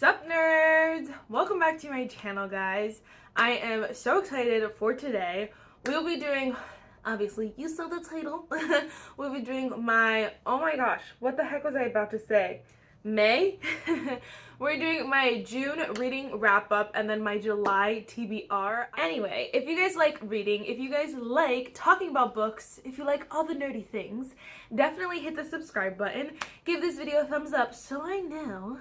Sup nerds! Welcome back to my channel, guys. I am so excited for today. We'll be doing, obviously you saw the title, we'll be doing my, oh my gosh, what the heck was I about to say? May? We're doing my June reading wrap up and then my July TBR. Anyway, if you guys like reading, if you guys like talking about books, if you like all the nerdy things, definitely hit the subscribe button, give this video a thumbs up so I know.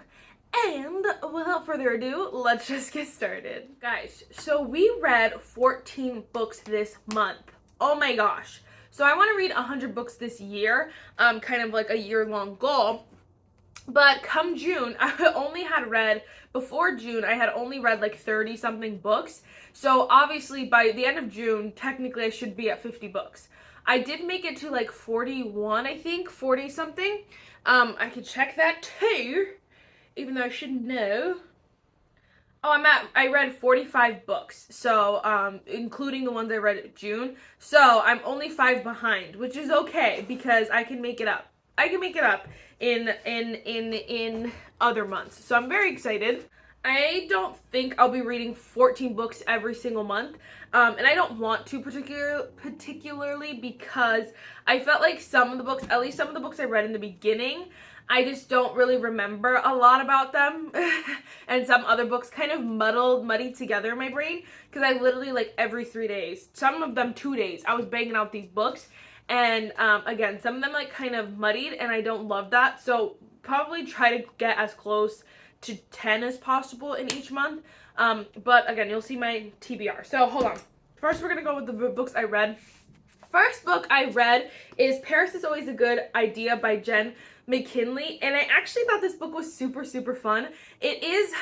And without further ado, let's just get started. Guys, so we read 14 books this month. Oh my gosh. So I want to read 100 books this year, kind of like a year-long goal. But come June, I only had read, before June, I had only read like 30-something books. So obviously by the end of June, technically I should be at 50 books. I did make it to like 41, I think, 40-something. I could check that too. Even though I should know. Oh, I read 45 books, so, including the ones I read in June. So, I'm only 5 behind, which is okay, because I can make it up. I can make it up in other months. So, I'm very excited. I don't think I'll be reading 14 books every single month, and I don't want to particularly because I felt like some of the books, at least some of the books I read in the beginning, I just don't really remember a lot about them, and some other books kind of muddied together in my brain, because I literally, like, every 3 days, some of them 2 days, I was banging out these books, and, again, some of them, like, kind of muddied, and I don't love that, so probably try to get as close to 10 as possible in each month, but, again, you'll see my TBR. So, hold on. First, we're gonna go with the books I read. First book I read is Paris is Always a Good Idea by Jenn, Mckinlay, and I actually thought this book was super fun. It's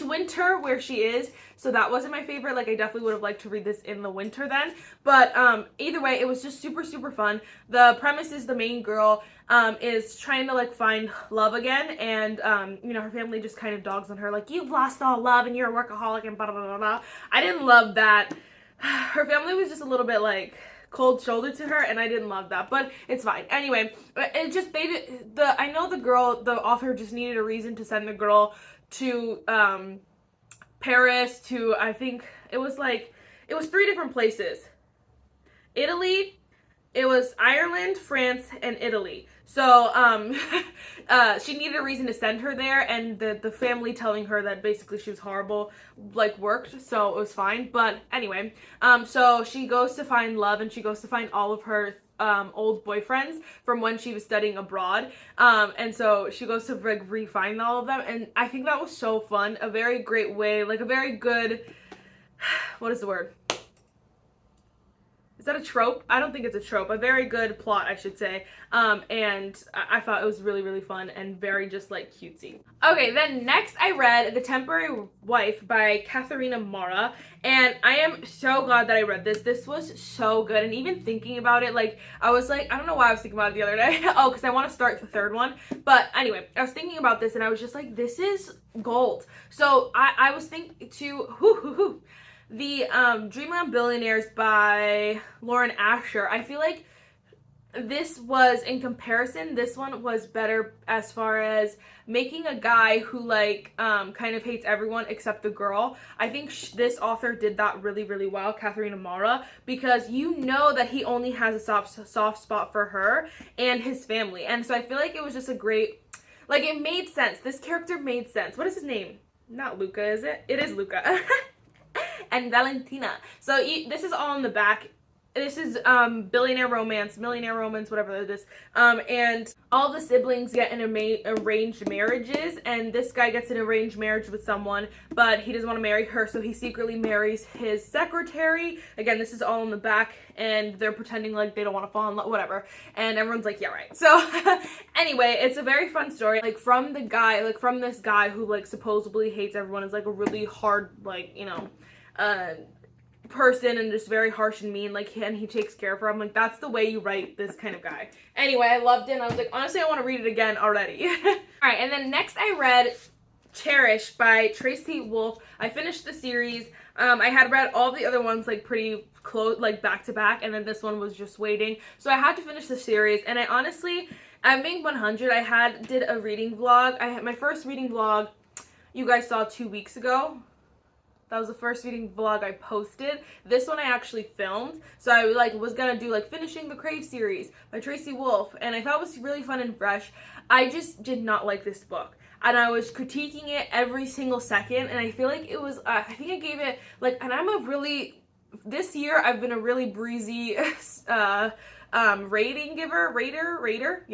winter where she is, so that wasn't my favorite. Like, I definitely would have liked to read this in the winter then, but either way, it was just super fun. The premise is the main girl is trying to, like, find love again, and you know, her family just kind of dogs on her, like, you've lost all love and you're a workaholic and blah blah blah. I didn't love that. Her family was just a little bit, like, cold shoulder to her, and I didn't love that, but it's fine. Anyway, it just, I know the author just needed a reason to send the girl to Paris, to, I think it was 3 different places. Italy, it was Ireland, France, and Italy. So, she needed a reason to send her there, and the family telling her that basically she was horrible, like, worked, so it was fine. But anyway, so she goes to find love, and she goes to find all of her old boyfriends from when she was studying abroad, and so she goes to, like, re-find all of them, and I think that was so fun. A very great way, like, a very good, what is the word? Is that a trope? I don't think it's a trope. A very good plot, I should say. And I thought it was really fun and very just, like, cutesy. Okay, then next I read The Temporary Wife by Catharina Maura, and I am so glad that I read this. This was so good, and even thinking about it, like, I was like, I don't know why I was thinking about it the other day. Oh, because I want to start the third one. But anyway, I was thinking about this, and I was just like, this is gold. So I was thinking to, the Dreamland Billionaires by Lauren Asher. I feel like this was, in comparison, this one was better as far as making a guy who, like, kind of hates everyone except the girl. I think this author did that really well, Catharina Maura, because you know that he only has a soft spot for her and his family. And so I feel like it was just a great, like, it made sense. This character made sense. What is his name? Not Luca, is it? It is Luca. And Valentina. So this is all in the back. This is millionaire romance, whatever it is. And all the siblings get in arranged marriages, and this guy gets an arranged marriage with someone, but he doesn't want to marry her, so he secretly marries his secretary. Again, this is all in the back, and they're pretending like they don't want to fall in love, whatever. And everyone's like, yeah, right. So anyway, it's a very fun story. Like, from the guy, like, from this guy who, like, supposedly hates everyone, is, like, a really hard, like, you know, person, and just very harsh and mean, like, and he takes care of her. I'm like, that's the way you write this kind of guy. Anyway, I loved it, and I was like, honestly, I want to read it again already. Alright, and then next I read Cherish by Tracy Wolff. I finished the series. I had read all the other ones, like, pretty close, like, back to back, and then this one was just waiting. So I had to finish the series, and I honestly, At Being 100, I did a reading vlog. I had my first reading vlog you guys saw 2 weeks ago. That was the first reading vlog I posted. This one I actually filmed. So I was gonna do Finishing the Crave series by Tracy Wolff, and I thought it was really fun and fresh. I just did not like this book. And I was critiquing it every single second, and I feel like it was, I think I gave it, and I'm a really, this year I've been a really breezy, rating giver, rater,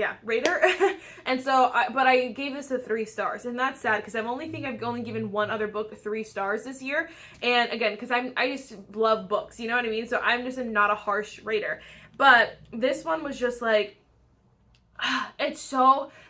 and so, but I gave this a 3 stars, and that's sad, because I've only given one other book 3 stars this year, and again, because I just love books, you know what I mean, so I'm just not a harsh rater, but this one was just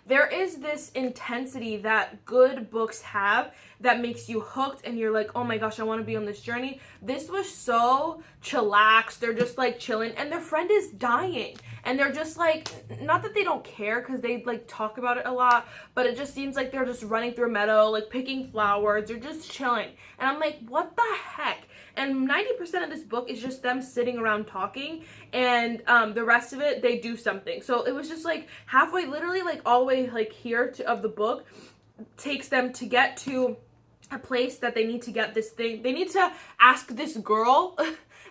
there is this intensity that good books have that makes you hooked, and you're like, oh my gosh, I want to be on this journey. This was so chillaxed. They're just chilling, and their friend is dying, and they're just not that they don't care, because they talk about it a lot, but it just seems like they're just running through a meadow, picking flowers. They're just chilling, and I'm like, what the heck? And 90% of this book is just them sitting around talking, and the rest of it, they do something. So it was just halfway, literally all the way here of the book, takes them to get to a place that they need to get this thing. They need to ask this girl,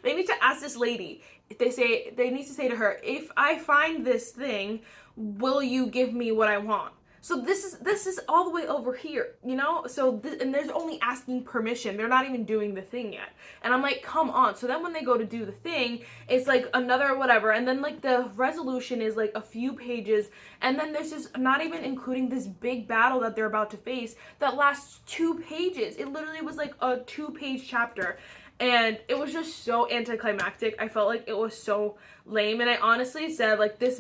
they need to ask this lady, they need to say to her, if I find this thing, will you give me what I want? So this is all the way over here, you know? So, and there's only asking permission. They're not even doing the thing yet. And I'm like, come on. So then when they go to do the thing, it's another whatever. And then the resolution is a few pages. And then there's just not even including this big battle that they're about to face that lasts 2 pages. It literally was a 2-page chapter. And it was just so anticlimactic. I felt like it was so lame, and I honestly said this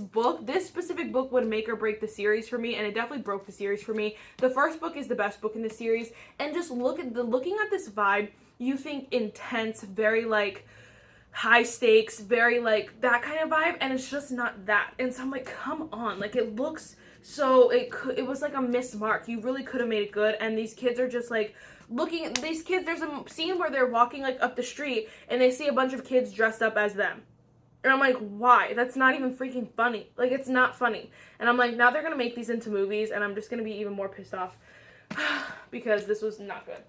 specific book would make or break the series for me, and it definitely broke the series for me. The first book is the best book in the series, and just looking at this vibe, you think intense, very high stakes, very that kind of vibe, and it's just not that. And so I'm like, come on, it looks so, it was a missed mark. You really could have made it good, and these kids are just looking at these kids. There's a scene where they're walking up the street, and they see a bunch of kids dressed up as them. And I'm like, why? That's not even freaking funny. It's not funny. And I'm like, now they're gonna make these into movies, and I'm just gonna be even more pissed off because this was not good.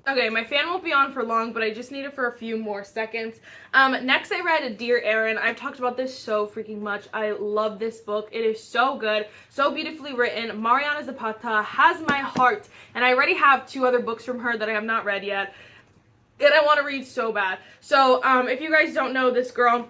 Okay, my fan won't be on for long, but I just need it for a few more seconds. Next I read Dear Aaron. I've talked about this so freaking much. I love this book. It is so good, so beautifully written. Mariana Zapata has my heart, and I already have 2 other books from her that I have not read yet, and I want to read so bad. So, if you guys don't know, this girl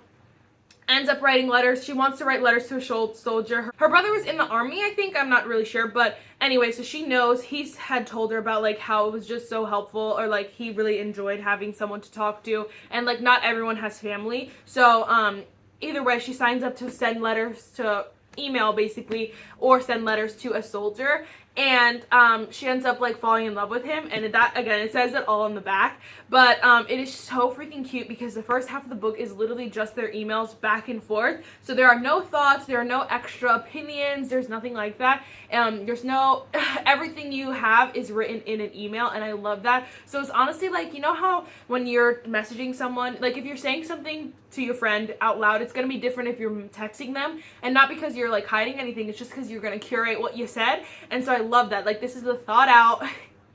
ends up writing letters. She wants to write letters to a soldier. Her brother was in the army, I think. I'm not really sure. But anyway, so she knows. He's had told her about how it was just so helpful, or he really enjoyed having someone to talk to. And not everyone has family. So either way, she signs up to send letters to email basically, or send letters to a soldier. And she ends up falling in love with him, and that, again, it says it all on the back, but it is so freaking cute because the first half of the book is literally just their emails back and forth. So there are no thoughts, there are no extra opinions, there's nothing like that. There's no everything you have is written in an email, and I love that. So it's honestly you know how when you're messaging someone, if you're saying something to your friend out loud, it's gonna be different if you're texting them, and not because you're hiding anything, it's just because you're gonna curate what you said. And so I love that. This is the thought out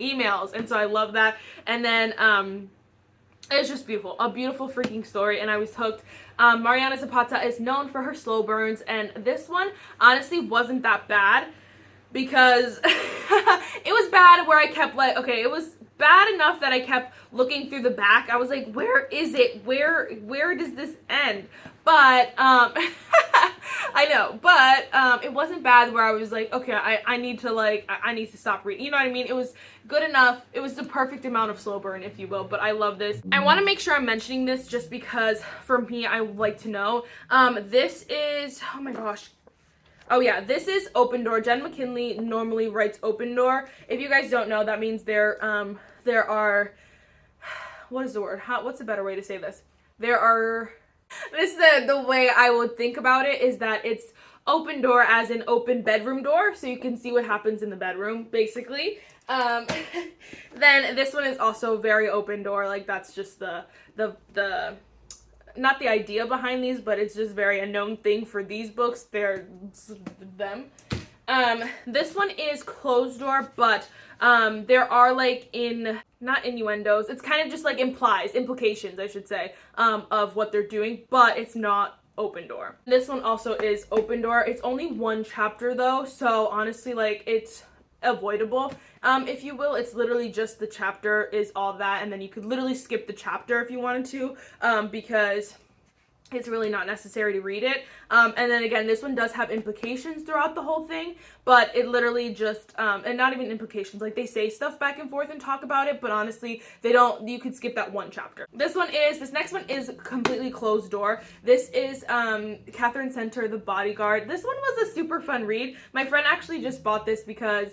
emails, and so I love that. And then it's just beautiful, a beautiful freaking story, and I was hooked. Mariana Zapata is known for her slow burns, and this one honestly wasn't that bad, because it was bad where I kept okay, it was bad enough that I kept looking through the back. I was like, where is it? Where does this end? But I know, but it wasn't bad where I was like, okay, I need to I need to stop reading. You know what I mean? It was good enough. It was the perfect amount of slow burn, if you will. But I love this. I want to make sure I'm mentioning this just because for me, I like to know. This is, oh my gosh. Oh yeah, this is Open Door. Jenn Mckinlay normally writes Open Door. If you guys don't know, that means there are, what is the word? What's a better way to say this? There are, the way I would think about it is that it's open door as an open bedroom door, so you can see what happens in the bedroom, basically. Then this one is also very open door, that's just the not the idea behind these, but it's just very a known thing for these books. They're them. This one is closed door, but there are like not innuendos. It's kind of just like implications, I should say, of what they're doing, but it's not open door. This one also is open door. It's only one chapter though, so honestly, like, it's avoidable, if you will. It's literally just the chapter is all that, and then you could literally skip the chapter if you wanted to, because it's really not necessary to read it. And then again, this one does have implications throughout the whole thing, but it literally just, and not even implications, like they say stuff back and forth and talk about it, but honestly, they don't, you could skip that one chapter. This next one is completely closed door. This is, Katherine Center, The Bodyguard. This one was a super fun read. My friend actually just bought this because,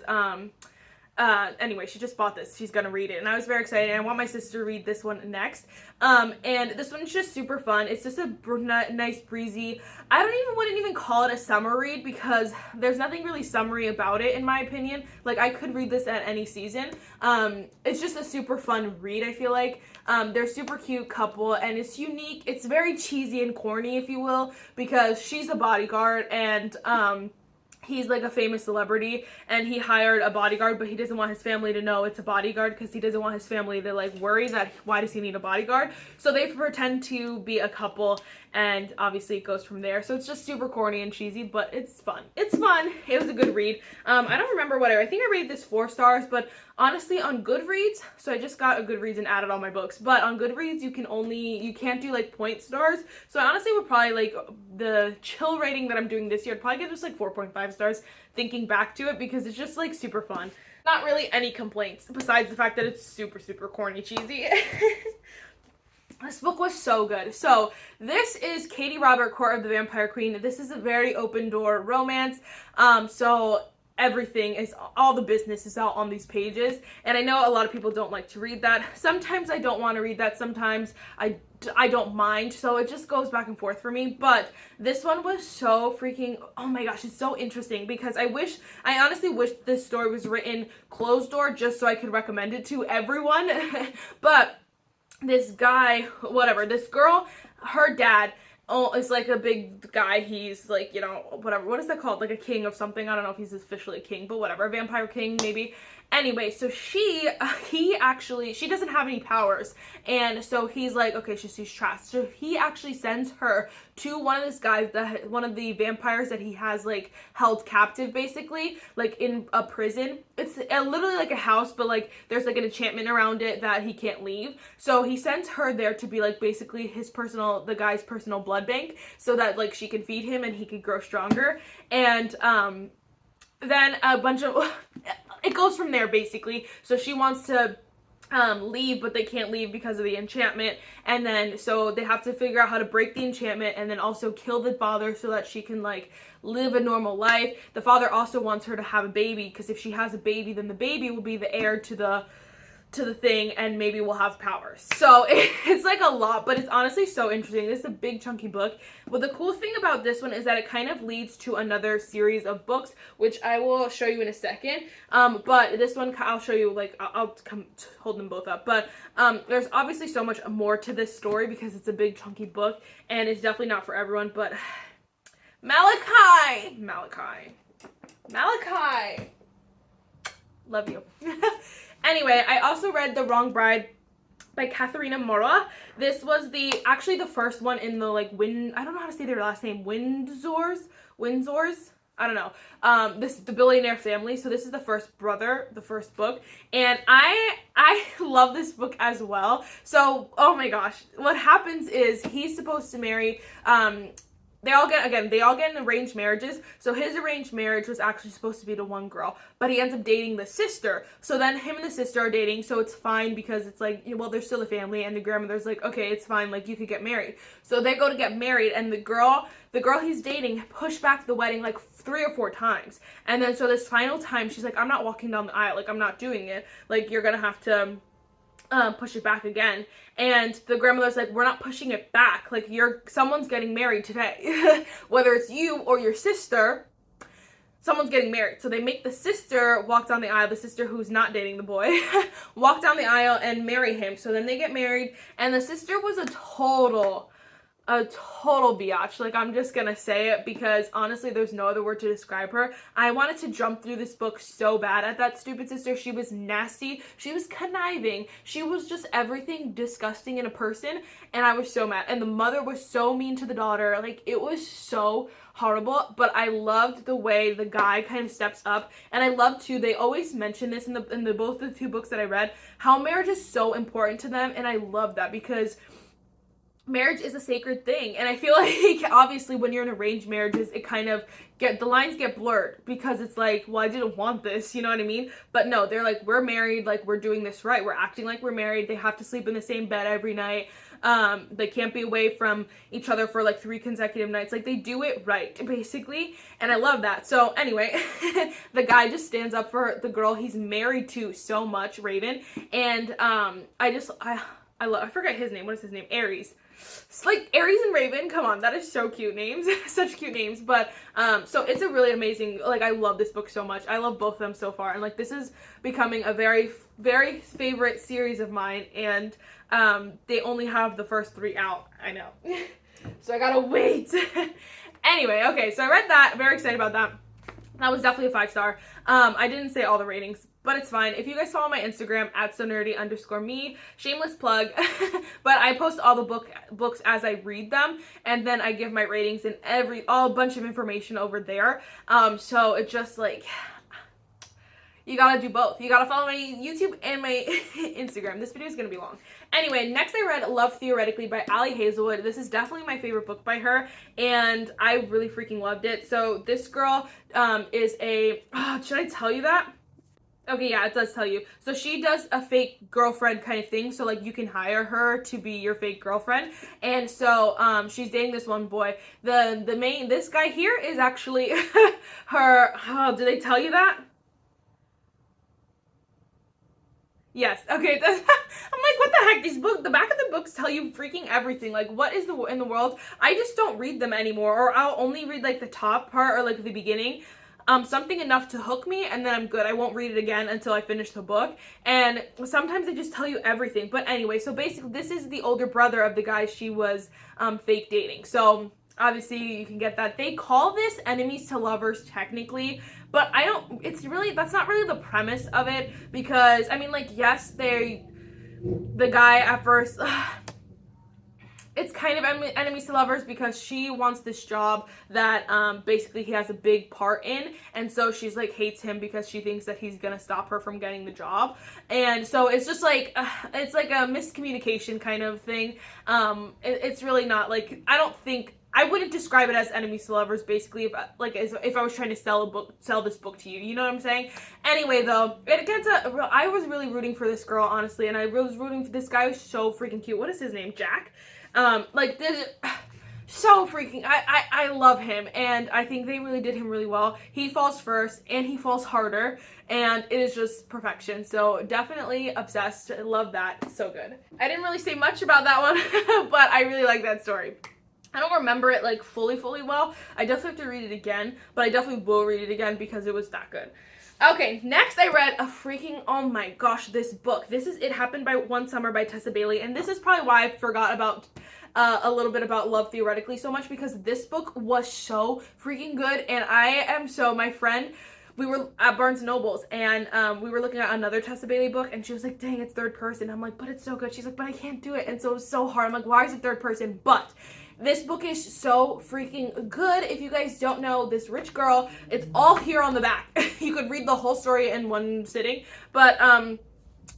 anyway, she just bought this. She's gonna read it, and I was very excited. I want my sister to read this one next. And this one's just super fun. It's just a nice, breezy, wouldn't even call it a summer read, because there's nothing really summery about it, in my opinion. Like, I could read this at any season. It's just a super fun read, I feel like. They're super cute couple, and it's unique. It's very cheesy and corny, if you will, because she's a bodyguard, and, he's like a famous celebrity, and he hired a bodyguard, but he doesn't want his family to know it's a bodyguard, because he doesn't want his family to like worry that why does he need a bodyguard. So they pretend to be a couple, and obviously it goes from there. So it's just super corny and cheesy, but it's fun. It's fun. It was a good read. I don't remember whatever. I think I rated this 4 stars, but honestly on Goodreads, so I just got a Goodreads and added all my books, but on Goodreads you can't do like point stars. So I honestly would probably, like, the chill rating that I'm doing this year, I'd probably give this like 4.5 stars thinking back to it, because it's just like super fun. Not really any complaints besides the fact that it's super, super corny, cheesy. This book was so good. So this is Katie Robert, Court of the Vampire Queen. This is a very open door romance. So everything is, all the business is out on these pages, and I know a lot of people don't like to read that. Sometimes I don't want to read that, sometimes I don't mind, so it just goes back and forth for me. But this one was so freaking, oh my gosh, it's so interesting, because I honestly wish this story was written closed door just so I could recommend it to everyone. But this guy, whatever, this girl, her dad, is like a big guy. He's like, you know, whatever, what is that called, like a king of something. I don't know if he's officially a king, but whatever, a vampire king maybe. Anyway, so she doesn't have any powers, and so he's like, okay, she's trash. So he actually sends her to one of the vampires that he has like held captive, basically, like in a prison. It's literally like a house, but like there's like an enchantment around it that he can't leave. So he sends her there to be like basically the guy's personal blood bank, so that like she can feed him and he could grow stronger. And then a bunch of it goes from there, basically. So she wants to leave, but they can't leave because of the enchantment, and then so they have to figure out how to break the enchantment and then also kill the father so that she can like live a normal life. The father also wants her to have a baby, because if she has a baby, then the baby will be the heir to the thing, and maybe we'll have powers. So it's like a lot, but it's honestly so interesting. This is a big chunky book. Well, the cool thing about this one is that it kind of leads to another series of books, which I will show you in a second. But this one I'll show you, like, I'll come hold them both up. But there's obviously so much more to this story, because it's a big chunky book, and it's definitely not for everyone. But Malachi, love you. Anyway, I also read The Wrong Bride by Catharina Maura. This was actually the first one in the like I don't know how to say their last name, Windsors, I don't know. The billionaire family. So this is the first book, and I love this book as well. So, oh my gosh, what happens is he's supposed to marry they all get in arranged marriages. So his arranged marriage was actually supposed to be to one girl, but he ends up dating the sister. So then him and the sister are dating, so it's fine, because it's like, well, they're still a family, and the grandmother's like, okay, it's fine, like, you could get married. So they go to get married, and the girl he's dating pushed back the wedding like 3 or 4 times. And then so this final time, she's like, I'm not walking down the aisle, like, I'm not doing it. Like, you're gonna have to push it back again. And the grandmother's like, we're not pushing it back, like, someone's getting married today. Whether it's you or your sister, someone's getting married. So they make the sister walk down the aisle, the sister who's not dating the boy, walk down the aisle and marry him. So then they get married, and the sister was a total a total biatch. Like, I'm just gonna say it because honestly there's no other word to describe her. I wanted to jump through this book so bad at that stupid sister. She was nasty, she was conniving, she was just everything disgusting in a person, and I was so mad. And the mother was so mean to the daughter. Like, it was so horrible. But I loved the way the guy kind of steps up, and I love too, they always mention this in the both the two books that I read, how marriage is so important to them. And I love that because marriage is a sacred thing. And I feel like obviously when you're in arranged marriages, it kind of the lines get blurred because it's like, well, I didn't want this, you know what I mean? But no, they're like, we're married, like we're doing this right, we're acting like we're married. They have to sleep in the same bed every night. They can't be away from each other for like 3 consecutive nights. Like, they do it right, basically. And I love that. So anyway, the guy just stands up for the girl he's married to so much, Raven. And I forget his name. What is his name? Aries. It's like Aries and Raven, come on, that is so cute names. Such cute names. But so it's a really amazing, like, I love this book so much. I love both of them so far, and like this is becoming a very, very favorite series of mine. And they only have the first 3 out. I know. So I gotta wait. Anyway, okay, so I read that, very excited about that. That was definitely a 5-star. I didn't say all the ratings, but it's fine. If you guys follow my Instagram at @sonerdy_me, shameless plug, but I post all the books as I read them, and then I give my ratings and a bunch of information over there. So it's just like, you gotta do both. You gotta follow my YouTube and my Instagram. This video is gonna be long. Anyway, next I read Love Theoretically by Hazelwood. This is definitely my favorite book by her, and I really freaking loved it. So this girl is a, should I tell you that? Okay, yeah, it does tell you. So she does a fake girlfriend kind of thing. So like you can hire her to be your fake girlfriend. And so she's dating this one boy. This guy here is actually her, did they tell you that? Yes. Okay. I'm like, what the heck? The back of the books tell you freaking everything. Like, what is in the world? I just don't read them anymore, or I'll only read like the top part or like the beginning. Something enough to hook me, and then I'm good. I won't read it again until I finish the book. And sometimes they just tell you everything. But anyway, so basically this is the older brother of the guy she was fake dating. So obviously you can get that. They call this enemies to lovers technically, but that's not really the premise of it, because I mean, like, yes, the guy at first, it's kind of enemies to lovers because she wants this job that basically he has a big part in, and so she's like hates him because she thinks that he's gonna stop her from getting the job. And so it's just like it's like a miscommunication kind of thing. It's really not like, I wouldn't describe it as enemies to lovers, basically, if I was trying to sell this book to you. You know what I'm saying? Anyway, though, I was really rooting for this girl, honestly, and I was rooting for this guy who's so freaking cute. What is his name? Jack? Like, this, so freaking, I love him, and I think they really did him really well. He falls first, and he falls harder, and it is just perfection. So definitely obsessed. I love that. So good. I didn't really say much about that one, but I really like that story. I don't remember it like fully well. I definitely have to read it again, but I definitely will read it again because it was that good. Okay, next I read a freaking, oh my gosh, this book. This is It Happened by One Summer by Tessa Bailey, and this is probably why I forgot about a little bit about Love Theoretically so much, because this book was so freaking good. And my friend, we were at Barnes & Noble's, and we were looking at another Tessa Bailey book, and she was like, dang, it's third person. I'm like, but it's so good. She's like, but I can't do it. And so it was so hard. I'm like, why is it third person? But this book is so freaking good. If you guys don't know, this rich girl, it's all here on the back. You could read the whole story in one sitting. But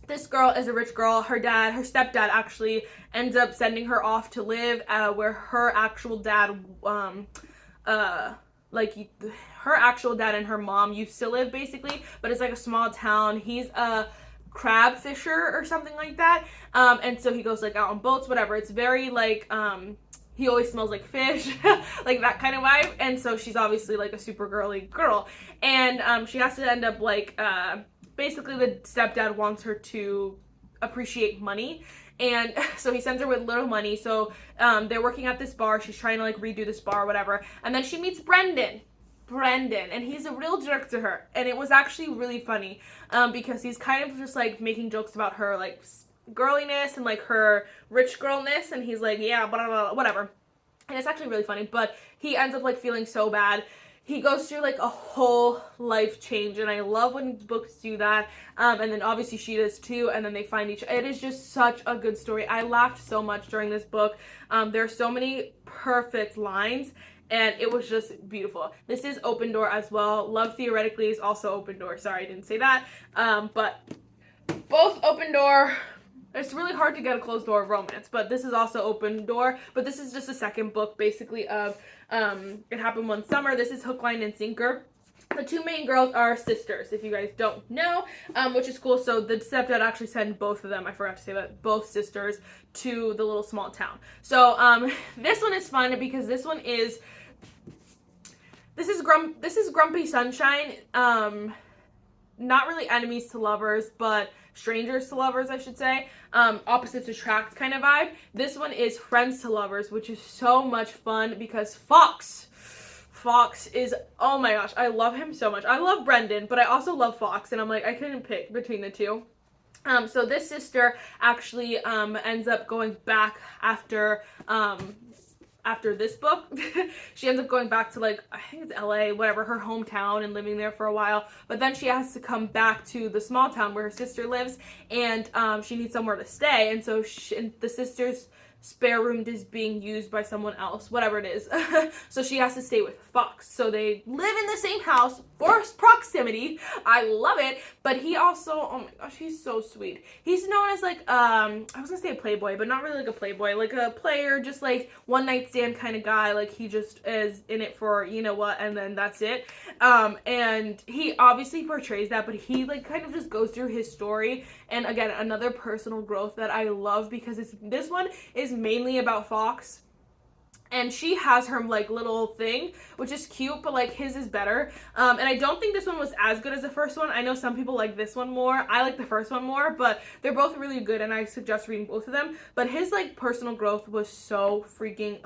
this girl is a rich girl. Her stepdad actually ends up sending her off to live where her actual dad, her actual dad and her mom used to live, basically. But it's like a small town. He's a crab fisher or something like that. And so he goes like out on boats, whatever. It's very like, he always smells like fish, like that kind of vibe. And so she's obviously like a super girly girl. And she has to end up like, basically the stepdad wants her to appreciate money. And so he sends her with little money. So they're working at this bar. She's trying to like redo this bar or whatever. And then she meets Brendan, and he's a real jerk to her. And it was actually really funny because he's kind of just like making jokes about her like girliness and like her rich girlness, and he's like, yeah, blah, blah, blah, whatever. and it's actually really funny, but he ends up like feeling so bad. He goes through like a whole life change, and I love when books do that. And then obviously she does too, and then they find each. It is just such a good story. I laughed so much during this book. There are so many perfect lines, and it was just beautiful. This is Open Door as well. Love Theoretically is also Open Door. Sorry, I didn't say that. But both Open Door. It's really hard to get a closed door of romance, but this is also Open Door. But this is just the second book, basically, of It Happened One Summer. This is Hook, Line, and Sinker. The two main girls are sisters, if you guys don't know, which is cool. So the stepdad actually sent both of them, I forgot to say that, both sisters, to the little small town. So this one is fun because this one is, this is Grumpy Sunshine. Not really enemies to lovers, but strangers to lovers, I should say. Opposites attract kind of vibe. This one is friends to lovers, which is so much fun because Fox is, oh my gosh, I love him so much. I love Brendan, but I also love Fox, and I'm like, I couldn't pick between the two. So this sister actually ends up going back after this book. She ends up going back to, like, I think it's LA, whatever, her hometown, and living there for a while. But then she has to come back to the small town where her sister lives, and she needs somewhere to stay. And so the sister's spare room is being used by someone else, whatever it is. So she has to stay with Fox. So they live in the same house, forced proximity. I love it. But he also, oh my gosh, he's so sweet. He's known as like, I was gonna say a playboy, but not really like a playboy, like a player, just like one night stand kind of guy. Like he just is in it for, you know what, and then that's it. And he obviously portrays that, but he like kind of just goes through his story. And again, another personal growth that I love because this one is mainly about Fox, and she has her like little thing, which is cute, but like his is better. And I don't think this one was as good as the first one. I know some people like this one more. I like the first one more, but they're both really good, and I suggest reading both of them. But his like personal growth was so freaking,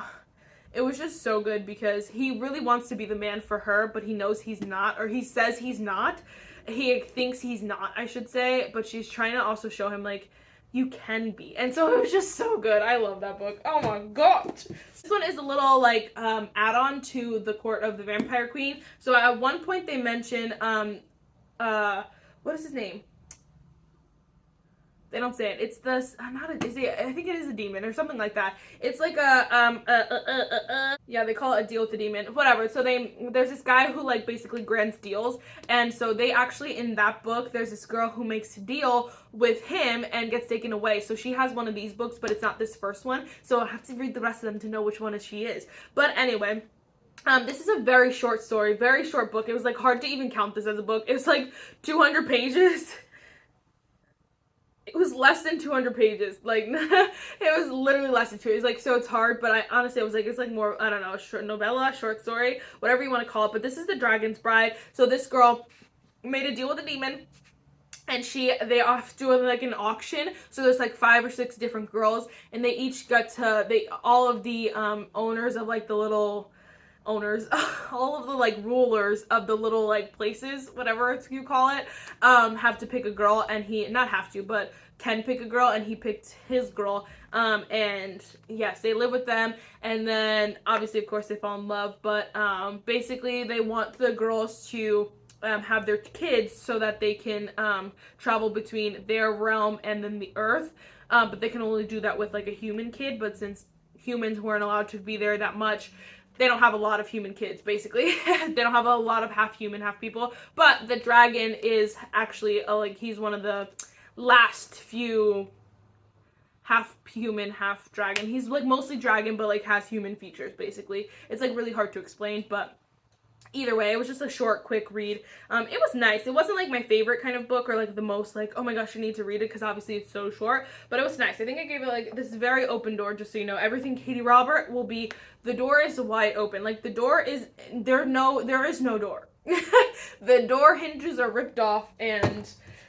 it was just so good because he really wants to be the man for her, but he knows he's not, or he says he's not. He thinks he's not, I should say, but she's trying to also show him like, you can be. And so it was just so good. I love that book. Oh my god. This one is a little like add-on to The Court of the Vampire Queen. So at one point they mention what is his name? They don't say it. It's this, I think it is a demon or something like that. It's like yeah, they call it a deal with the demon, whatever. So there's this guy who like basically grants deals, and so they actually, in that book, there's this girl who makes a deal with him and gets taken away. So she has one of these books, but it's not this first one. So I have to read the rest of them to know which one she is. But anyway, this is a very short story, very short book. It was like hard to even count this as a book. It was like 200 pages. It was less than 200 pages. Like, it was literally less than 2. It was like, so it's hard, but I honestly, was like, it's like more, I don't know, short novella, short story, whatever you want to call it. But this is The Dragon's Bride. So this girl made a deal with a demon, and they off do like an auction. So there's like 5 or 6 different girls, and they each got to, all of the owners of like the little owners, all of the like rulers of the little like places, whatever you call it, have to pick a girl, and he not have to, but can pick a girl, and he picked his girl. And yes, they live with them, and then obviously of course they fall in love, but basically they want the girls to have their kids so that they can travel between their realm and then the earth, but they can only do that with like a human kid. But since humans weren't allowed to be there that much, they don't have a lot of human kids, basically. They don't have a lot of half human, half people. But the dragon is actually, like, he's one of the last few half human, half dragon. He's, like, mostly dragon, but, like, has human features, basically. It's, like, really hard to explain, but either way, it was just a short, quick read. It was nice. It wasn't like my favorite kind of book, or like the most like, oh my gosh, you need to read it, because obviously it's so short, but it was nice. I think I gave it like, this is very open door, just so you know. Everything Katie Robert will be, the door is wide open. Like the door is, there is no door. The door hinges are ripped off, and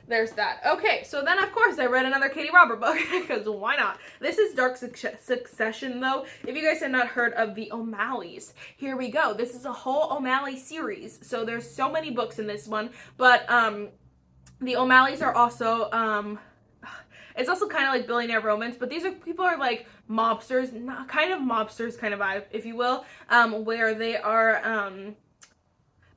there's that. Okay, so then of course I read another Katie Robert book, because why not? This is Dark Succession, though. If you guys have not heard of the O'Malleys, here we go. This is a whole O'Malley series. So there's so many books in this one, but the O'Malleys are also, It's also kind of like billionaire romance, but these are people are like mobsters, kind of mobsters kind of vibe, if you will, where they are,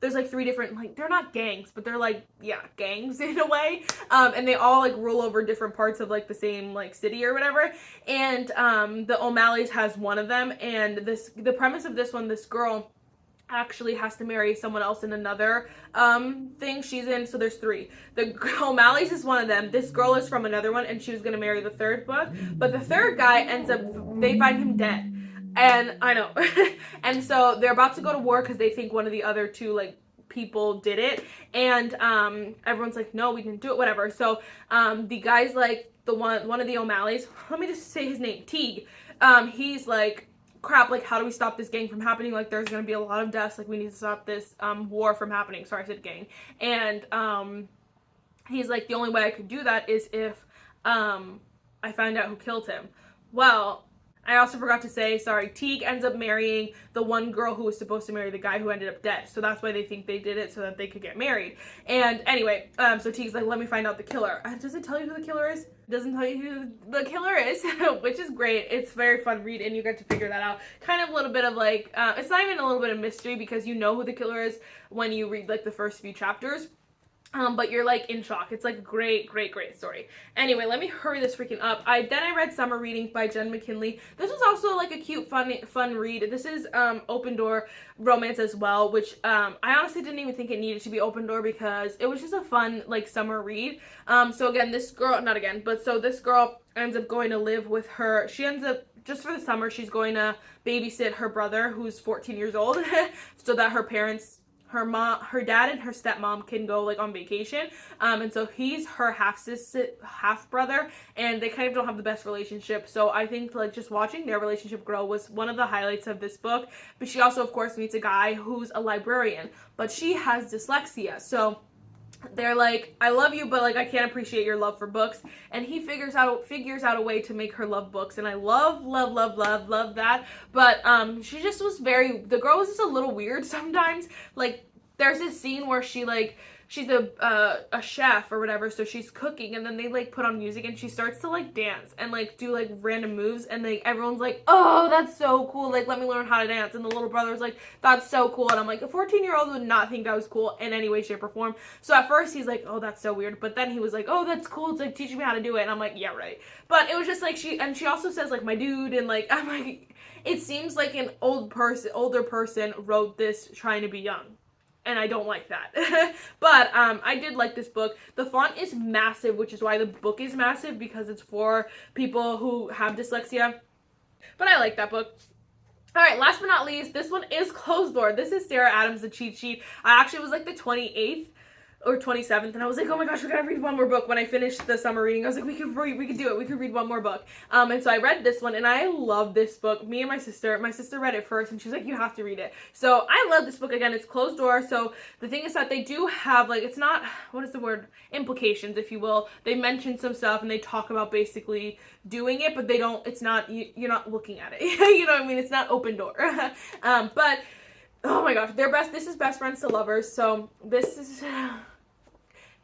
there's like 3 different, like, they're not gangs, but they're like, yeah, gangs in a way, and they all like rule over different parts of like the same like city or whatever, and the O'Malley's has one of them, and the premise of this one, this girl actually has to marry someone else in another thing she's in, so there's 3. The O'Malley's is one of them. This girl is from another one, and she was gonna marry the 3rd book, but the 3rd guy ends up, they find him dead. And I know. And so they're about to go to war because they think one of the other 2 like people did it. And everyone's like, no, we didn't do it, whatever. So the guy's like, one of the O'Malleys, let me just say his name, Teague. He's like, crap, like, how do we stop this gang from happening? Like, there's gonna be a lot of deaths. Like, we need to stop this war from happening. Sorry, I said gang. And he's like, the only way I could do that is if I find out who killed him. Well, I also forgot to say, sorry, Teague ends up marrying the one girl who was supposed to marry the guy who ended up dead. So that's why they think they did it, so that they could get married. And anyway, so Teague's like, let me find out the killer. Does it tell you who the killer is? It doesn't tell you who the killer is, which is great. It's a very fun read, and you get to figure that out. Kind of a little bit of like, it's not even a little bit of mystery, because you know who the killer is when you read like the first few chapters. But you're like in shock. It's like great story. Anyway, let me hurry this freaking up. Then I read Summer Reading by Jenn Mckinlay. This was also like a cute, fun read. This is open door romance as well, which I honestly didn't even think it needed to be open door, because it was just a fun like summer read. So again, this girl ends up going to live with her. She ends up, just for the summer, she's going to babysit her brother, who's 14 years old, so that her parents, her dad and her stepmom can go like on vacation, and so he's her half brother, and they kind of don't have the best relationship. So I think like just watching their relationship grow was one of the highlights of this book. But she also of course meets a guy who's a librarian, but she has dyslexia, so they're like, I love you, but like I can't appreciate your love for books. And he figures out a way to make her love books, and I love that. But she just was the girl was just a little weird sometimes. Like, there's this scene where she's a chef or whatever, so she's cooking, and then they like put on music, and she starts to like dance and like do like random moves, and like everyone's like, oh, that's so cool, like let me learn how to dance. And the little brother's like, that's so cool. And I'm like, a 14-year-old would not think that was cool in any way, shape, or form. So at first he's like, oh, that's so weird, but then he was like, oh, that's cool, it's like teaching me how to do it. And I'm like, yeah, right. But it was just like, she also says like my dude, and like I'm like, it seems like an older person wrote this trying to be young. And I don't like that. But I did like this book. The font is massive, which is why the book is massive, because it's for people who have dyslexia. But I like that book. Alright, last but not least, this one is Closed Door. This is Sarah Adams' The Cheat Sheet. I actually was like the 28th or 27th, and I was like, oh my gosh, we gotta read one more book. When I finished the summer reading, I was like, we could do it, we could read one more book. And so I read this one, and I love this book. Me and my sister read it first, and she was like, you have to read it. So I love this book. Again, it's Closed Door. So the thing is that they do have, like, it's not, what is the word, implications, if you will. They mention some stuff, and they talk about basically doing it, but they don't, it's not, you're not looking at it. You know what I mean? It's not open door. But oh my gosh, this is Best Friends to Lovers. So this is,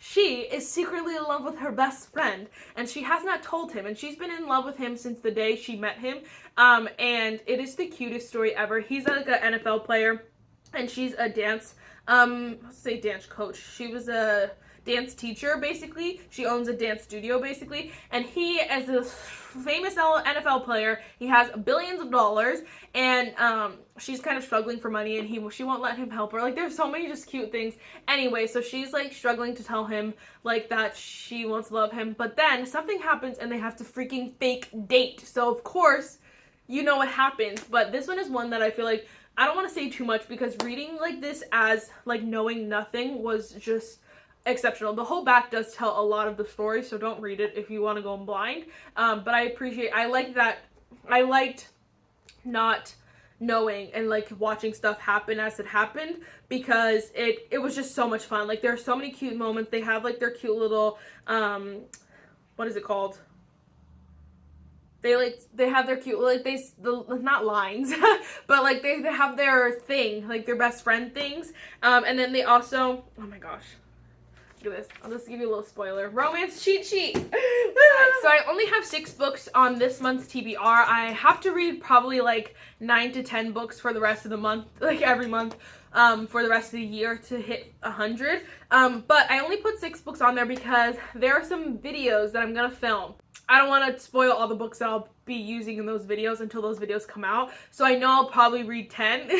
she is secretly in love with her best friend, and she has not told him, and she's been in love with him since the day she met him, and it is the cutest story ever. He's like an NFL player, and she's a dance, let's say dance coach. She was a dance teacher, basically. She owns a dance studio, basically, and he, as a famous NFL player, he has billions of dollars, and she's kind of struggling for money, and she won't let him help her. Like, there's so many just cute things. Anyway, so she's like struggling to tell him like that she wants to love him, but then something happens, and they have to freaking fake date. So of course, you know what happens. But this one is one that I feel like I don't want to say too much, because reading like this as like knowing nothing was just exceptional. The whole back does tell a lot of the story, so don't read it if you want to go in blind. But I liked not knowing and like watching stuff happen as it happened, because it was just so much fun. Like, there are so many cute moments. They have like their cute little what is it called? They have their cute, like, not lines, but like they have their thing, like their best friend things. And then they also, oh my gosh, Look at this. I'll just give you a little spoiler. Romance cheat sheet. So I only have 6 books on this month's TBR. I have to read probably like 9 to 10 books for the rest of the month, like every month, for the rest of the year to hit 100. But I only put 6 books on there because there are some videos that I'm gonna film. I don't want to spoil all the books that I'll be using in those videos until those videos come out. So I know I'll probably read 10,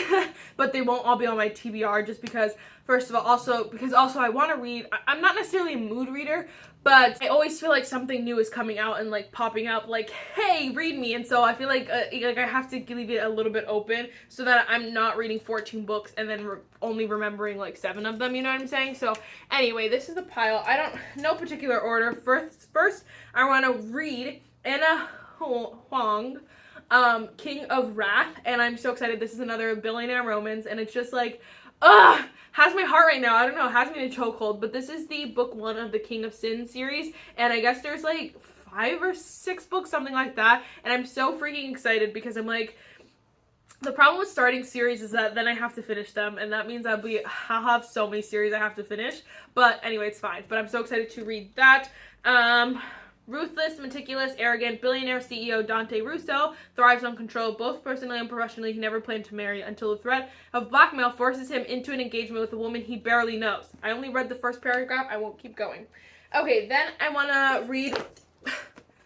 but they won't all be on my TBR just because, first of all, also I want to read. I'm not necessarily a mood reader, but I always feel like something new is coming out and like popping up like, hey, read me. And so I feel like I have to leave it a little bit open so that I'm not reading 14 books and then only remembering like 7 of them, you know what I'm saying? So anyway, this is the pile. No particular order. First I want to read Huang, King of Wrath, and I'm so excited. This is another billionaire romance, and it's just like, has my heart right now. I don't know, has me in a chokehold. But this is the book 1 of the King of Sin series, and I guess there's like 5 or 6 books, something like that, and I'm so freaking excited because I'm like, the problem with starting series is that then I have to finish them, and that means I'll have so many series I have to finish. But anyway, it's fine. But I'm so excited to read that. Ruthless, meticulous, arrogant, billionaire CEO Dante Russo thrives on control both personally and professionally. He never planned to marry until the threat of blackmail forces him into an engagement with a woman he barely knows. I only read the first paragraph. I won't keep going. Okay, then I want to read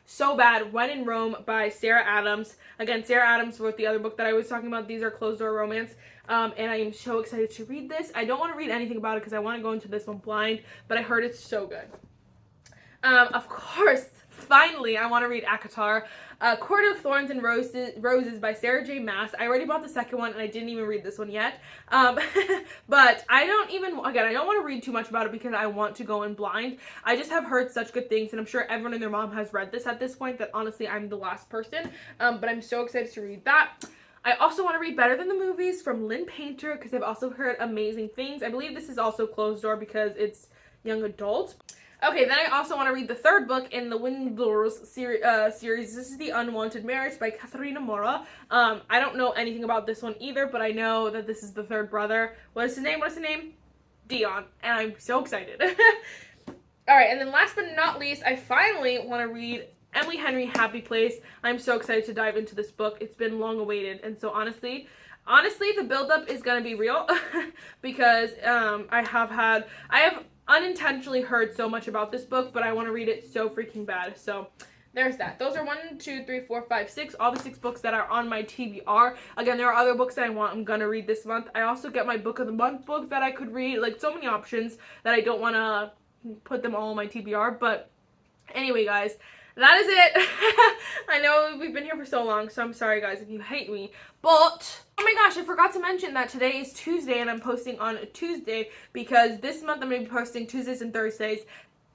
so bad When in Rome by Sarah Adams. Again, Sarah Adams wrote the other book that I was talking about. These are closed door romance. And I am so excited to read this. I don't want to read anything about it because I want to go into this one blind, but I heard it's so good. Of course, finally, I want to read ACOTAR, Court of Thorns and Roses by Sarah J. Maas. I already bought the second one, and I didn't even read this one yet. But I don't want to read too much about it because I want to go in blind. I just have heard such good things, and I'm sure everyone and their mom has read this at this point, that honestly, I'm the last person. But I'm so excited to read that. I also want to read Better Than the Movies from Lynn Painter because I've also heard amazing things. I believe this is also closed door because it's young adult. Okay, then I also want to read the third book in the Windlers series. This is The Unwanted Marriage by Katharina Maura. I don't know anything about this one either, but I know that this is the third brother. What is his name? Dion. And I'm so excited. Alright, and then last but not least, I finally want to read Emily Henry, Happy Place. I'm so excited to dive into this book. It's been long awaited, and so honestly, the buildup is going to be real because I have unintentionally heard so much about this book, but I want to read it so freaking bad. So there's that. Those are 1, 2, 3, 4, 5, 6, all the 6 books that are on my TBR. Again, there are other books that I'm gonna read this month. I also get my book of the month book that I could read, like so many options that I don't want to put them all on my TBR. But anyway, guys, that is it. I know we've been here for so long, so I'm sorry guys if you hate me, but oh my gosh, I forgot to mention that today is Tuesday and I'm posting on a Tuesday because this month I'm going to be posting Tuesdays and Thursdays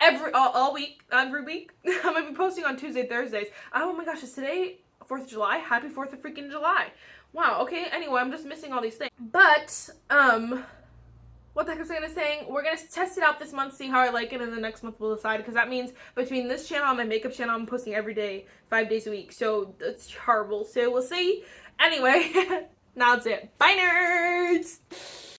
every week. I'm going to be posting on Tuesday, Thursdays. Oh my gosh, is today 4th of July? Happy 4th of freaking July. Wow, okay, anyway, I'm just missing all these things. But, what the heck was I gonna say? We're gonna test it out this month, see how I like it, and the next month we'll decide, because that means between this channel and my makeup channel, I'm posting every day, 5 days a week, so that's horrible, so we'll see. Anyway, now that's it. Bye, nerds!